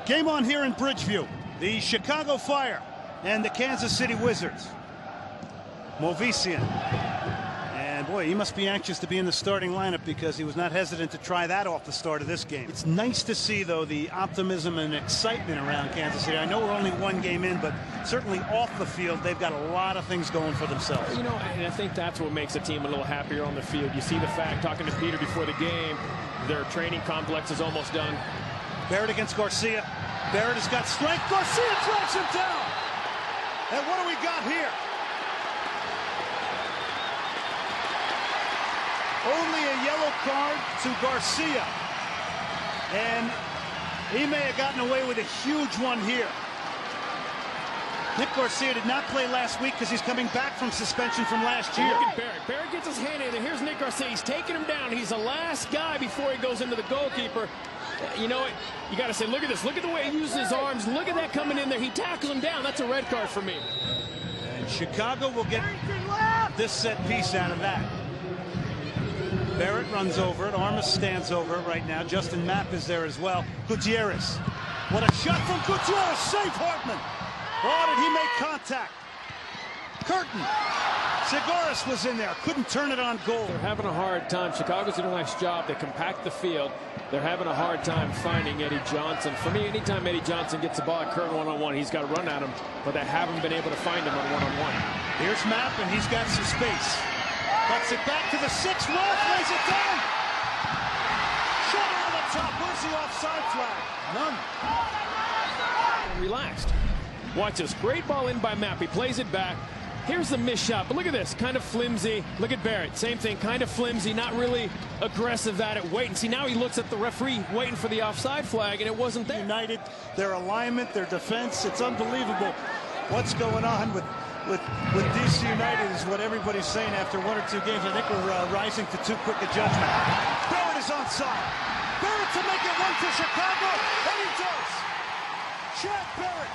Game on here in Bridgeview. The Chicago Fire and the Kansas City Wizards. Movsisyan. And boy, he must be anxious to be in the starting lineup because he was not hesitant to try that off the start of this game. It's nice to see, though, the optimism and excitement around Kansas City. I know we're only one game in, but certainly off the field, they've got a lot of things going for themselves. You know, and I think that's what makes a team a little happier on the field. You see the fact, talking to Peter before the game, their training complex is almost done. Barrett against Garcia. Barrett has got strength. Garcia drags him down. And what do we got here? Only a yellow card to Garcia. And he may have gotten away with a huge one here. Nick Garcia did not play last week because he's coming back from suspension from last year. Look at Barrett. Barrett gets his hand in, and here's Nick Garcia. He's taking him down. He's the last guy before he goes into the goalkeeper. You know what? You got to say, look at this. Look at the way he uses his arms. Look at that coming in there. He tackles him down. That's a red card for me. And Chicago will get this set piece out of that. Barrett runs over it. Armas stands over it right now. Justin Mapp is there as well. Gutierrez. What a shot from Gutierrez. Save Hartman. Oh, did he make contact? Curtin. Segaris was in there. Couldn't turn it on goal. They're having a hard time. Chicago's doing a nice job. They compact the field. They're having a hard time finding Eddie Johnson. For me, anytime Eddie Johnson gets the ball at Curtin one-on-one, he's got to run at him, but they haven't been able to find him on one-on-one. Here's Mapp, and he's got some space. Cuts it back to the 6. Rolfe lays it down. Shot over the top. Where's the offside flag? None. Relaxed. Watch this. Great ball in by Mapp. He plays it back. Here's the missed shot, but look at this, kind of flimsy. Look at Barrett, same thing, kind of flimsy, not really aggressive at it. Wait and see, now he looks at the referee waiting for the offside flag, and it wasn't there. United, their alignment, their defense, it's unbelievable what's going on with DC United is what everybody's saying after 1 or 2 games. I think we're rising to too quick a judgment. Barrett is onside. Barrett to make it run for Chicago, and he does. Chad Barrett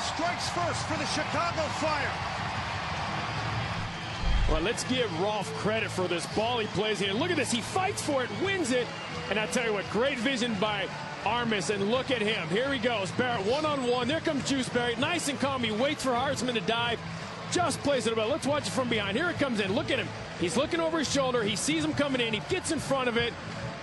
strikes first for the Chicago Fire. Well, let's give Rolfe credit for this ball he plays here. Look at this. He fights for it, wins it. And I tell you what, great vision by Armas. And look at him. Here he goes. Barrett one-on-one. There comes Jewsbury. Nice and calm. He waits for Hartman to dive. Just plays it about. Let's watch it from behind. Here it comes in. Look at him. He's looking over his shoulder. He sees him coming in. He gets in front of it.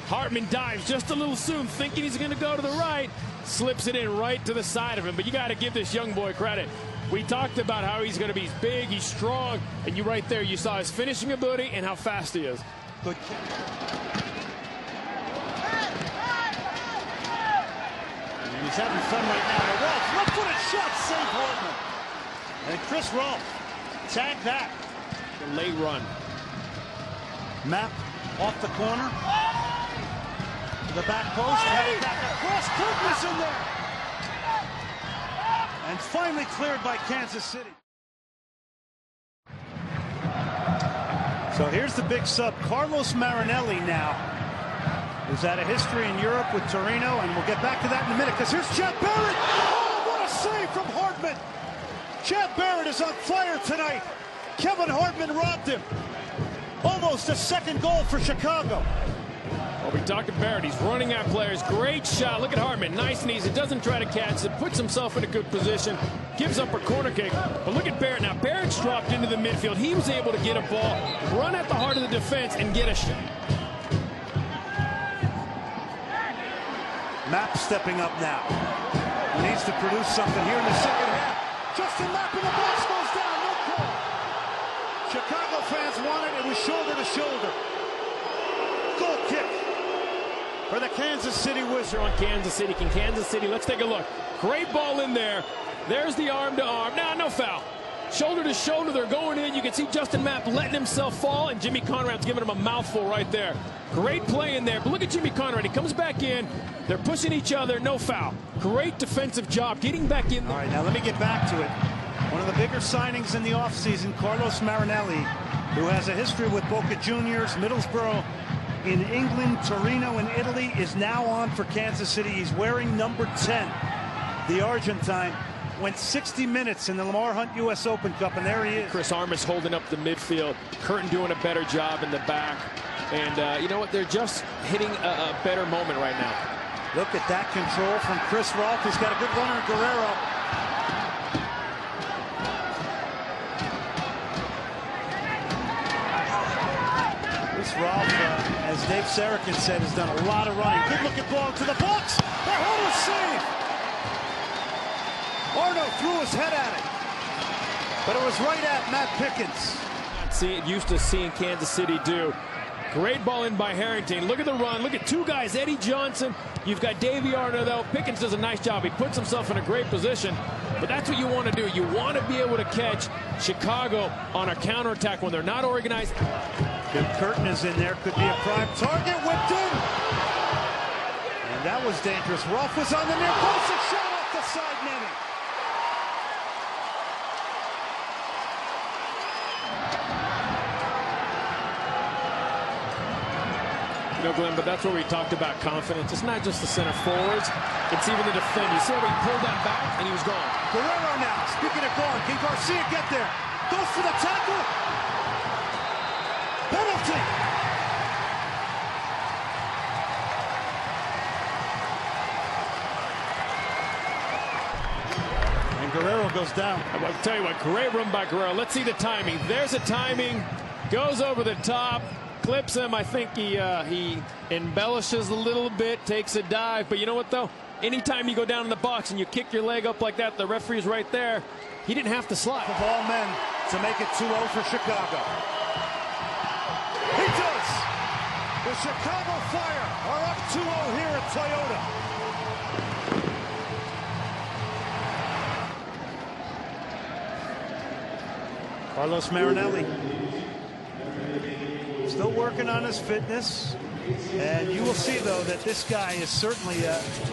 Hartman dives just a little soon, thinking he's going to go to the right. Slips it in right to the side of him. But you got to give this young boy credit. We talked about how he's going to be. He's big, he's strong, and you right there, you saw his finishing ability and how fast he is. Good. And he's having fun right now. The Rolfe, left-footed shot, save Hartman. And Chris Rolfe, tag that. The late run. Mapp off the corner. To the back post. Hey! Back across. Curtin is in there. And finally cleared by Kansas City. So here's the big sub. Carlos Marinelli now, who's had a history in Europe with Torino, and we'll get back to that in a minute, because here's Chad Barrett. Oh, what a save from Hartman. Chad Barrett is on fire tonight. Kevin Hartman robbed him. Almost a second goal for Chicago. Well, we talked to Barrett. He's running at players. Great shot. Look at Hartman. Nice and easy. Doesn't try to catch it. Puts himself in a good position. Gives up a corner kick. But look at Barrett now. Barrett's dropped into the midfield. He was able to get a ball, run at the heart of the defense, and get a shot. Mapp stepping up now. He needs to produce something here in the second half. Justin Mapp in the box goes down. No call. Chicago fans want it. It was shoulder to shoulder. Goal kick for the Kansas City Wizards. On Kansas City. Can Kansas City? Let's take a look. Great ball in there. There's the arm to arm. Nah, no foul. Shoulder to shoulder. They're going in. You can see Justin Mapp letting himself fall, and Jimmy Conrad's giving him a mouthful right there. Great play in there. But look at Jimmy Conrad. He comes back in. They're pushing each other. No foul. Great defensive job getting back in there. All right, now let me get back to it. One of the bigger signings in the offseason, Carlos Marinelli, who has a history with Boca Juniors, Middlesbrough in England, Torino in Italy, is now on for Kansas City. He's wearing number 10. The Argentine went 60 minutes in the Lamar Hunt U.S. Open Cup, and there he is. Chris Armas holding up the midfield. Curtin doing a better job in the back. And you know what? They're just hitting a better moment right now. Look at that control from Chris Rolfe. He's got a good runner in Guerrero. Chris Rolfe, as Dave Sarachan said, has done a lot of running. Good looking ball to the box. The Hohlbein save. Arnaud threw his head at it, but it was right at Matt Pickens. Used to seeing Kansas City do. Great ball in by Harrington. Look at the run. Look at two guys, Eddie Johnson. You've got Davy Arnaud, though. Pickens does a nice job. He puts himself in a great position. But that's what you want to do. You want to be able to catch Chicago on a counterattack when they're not organized. Good Curtin is in there. Could be a prime target. Whipped in. And that was dangerous. Rolfe was on the near post. A shot off the side netting. You know, Glenn, but that's where we talked about confidence. It's not just the center forwards. It's even the defender. You see how he pulled that back and he was gone. Guerrero now. Speaking of gone, can Garcia get there? Goes for the tackle. Penalty. And Guerrero goes down. I'll tell you what, great run by Guerrero. Let's see the timing. There's a timing. Goes over the top. Clips him. I think he embellishes a little bit, takes a dive. But you know what, though? Anytime you go down in the box and you kick your leg up like that, the referee's right there. He didn't have to slide. Of all men to make it 2-0 for Chicago. He does. The Chicago Fire are up 2-0 here at Toyota. Carlos Marinelli. Still working on his fitness, and you will see, though, that this guy is certainly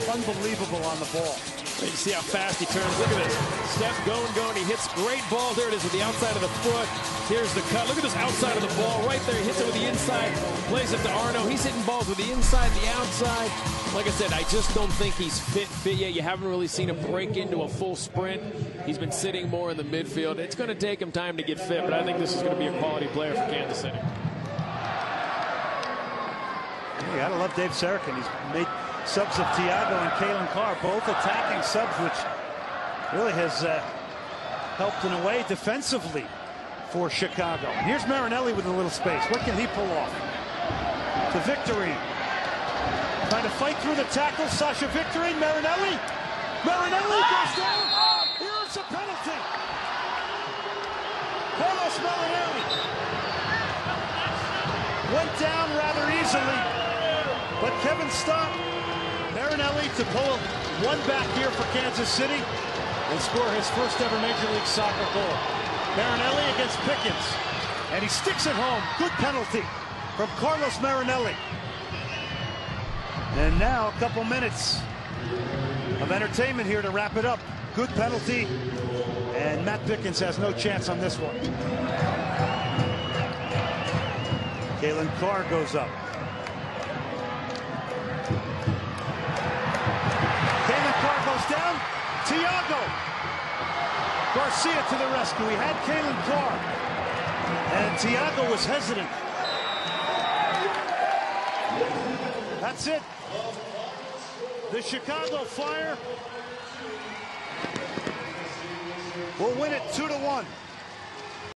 unbelievable on the ball. You see how fast he turns. Look at this. Step going. He hits great ball. There it is with the outside of the foot. Here's the cut. Look at this outside of the ball right there. He hits it with the inside. Plays it to Arnaud. He's hitting balls with the inside, the outside. Like I said, I just don't think he's fit yet. You haven't really seen him break into a full sprint. He's been sitting more in the midfield. It's going to take him time to get fit, but I think this is going to be a quality player for Kansas City. You gotta love Dave Sarachan. He's made subs of Thiago and Kalen Carr, both attacking subs, which really has helped in a way defensively for Chicago. And here's Marinelli with a little space. What can he pull off? To Victorine. Trying to fight through the tackle. Sasha Victorine. Marinelli. Marinelli goes down. Here's a penalty. Carlos Marinelli went down rather easily. But Kevin Stott, Marinelli to pull one back here for Kansas City and score his first ever Major League Soccer goal. Marinelli against Pickens, and he sticks it home. Good penalty from Carlos Marinelli. And now a couple minutes of entertainment here to wrap it up. Good penalty, and Matt Pickens has no chance on this one. Kalen Carr goes up. Down, Thiago. Garcia to the rescue. He had Kalen Carr, and Thiago was hesitant. That's it. The Chicago Fire will win it 2-1.